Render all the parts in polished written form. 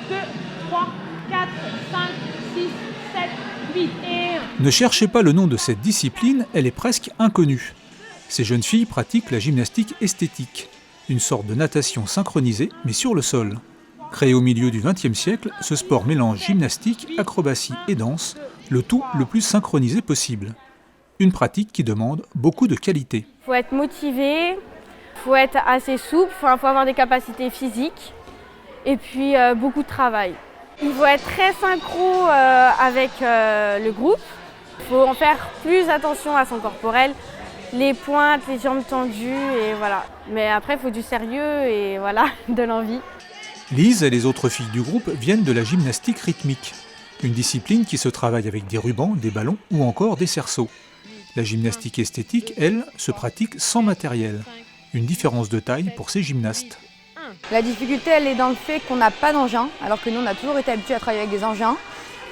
2, 3, 4, 5, 6, 7, 8 et... Ne cherchez pas le nom de cette discipline, elle est presque inconnue. Ces jeunes filles pratiquent la gymnastique esthétique, une sorte de natation synchronisée, mais sur le sol. Créé au milieu du XXe siècle, ce sport mélange gymnastique, acrobatie et danse, le tout le plus synchronisé possible. Une pratique qui demande beaucoup de qualité. Il faut être motivé, il faut être assez souple, il faut avoir des capacités physiques et puis beaucoup de travail. Il faut être très synchro avec le groupe, il faut en faire plus attention à son corporel, les pointes, les jambes tendues et voilà. Mais après il faut du sérieux et voilà, de l'envie. Lise et les autres filles du groupe viennent de la gymnastique rythmique, une discipline qui se travaille avec des rubans, des ballons ou encore des cerceaux. La gymnastique esthétique, elle, se pratique sans matériel. Une différence de taille pour ces gymnastes. La difficulté, elle est dans le fait qu'on n'a pas d'engin, alors que nous, on a toujours été habitués à travailler avec des engins.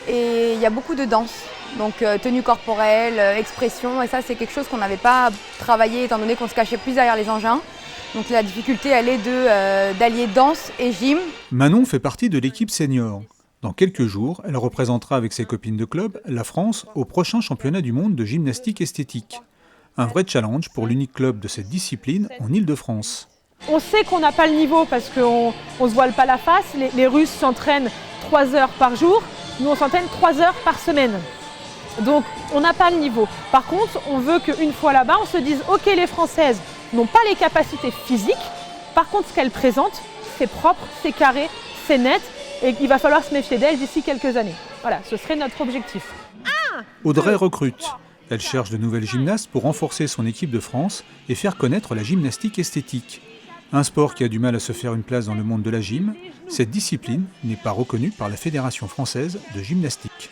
Et il y a beaucoup de danse, donc tenue corporelle, expression, et ça, c'est quelque chose qu'on n'avait pas travaillé, étant donné qu'on se cachait plus derrière les engins. Donc la difficulté, elle est d'allier danse et gym. Manon fait partie de l'équipe senior. Dans quelques jours, elle représentera avec ses copines de club la France au prochain championnat du monde de gymnastique esthétique. Un vrai challenge pour l'unique club de cette discipline en Île-de-France. On sait qu'on n'a pas le niveau parce qu'on ne se voile pas la face. Les Russes s'entraînent 3 heures par jour, nous on s'entraîne 3 heures par semaine. Donc on n'a pas le niveau. Par contre, on veut qu'une fois là-bas, on se dise « Ok, les Françaises n'ont pas les capacités physiques, par contre ce qu'elles présentent, c'est propre, c'est carré, c'est net. Et il va falloir se méfier d'elle d'ici quelques années. Voilà, ce serait notre objectif. Audrey recrute. Elle cherche de nouvelles gymnastes pour renforcer son équipe de France et faire connaître la gymnastique esthétique. Un sport qui a du mal à se faire une place dans le monde de la gym, cette discipline n'est pas reconnue par la Fédération française de gymnastique.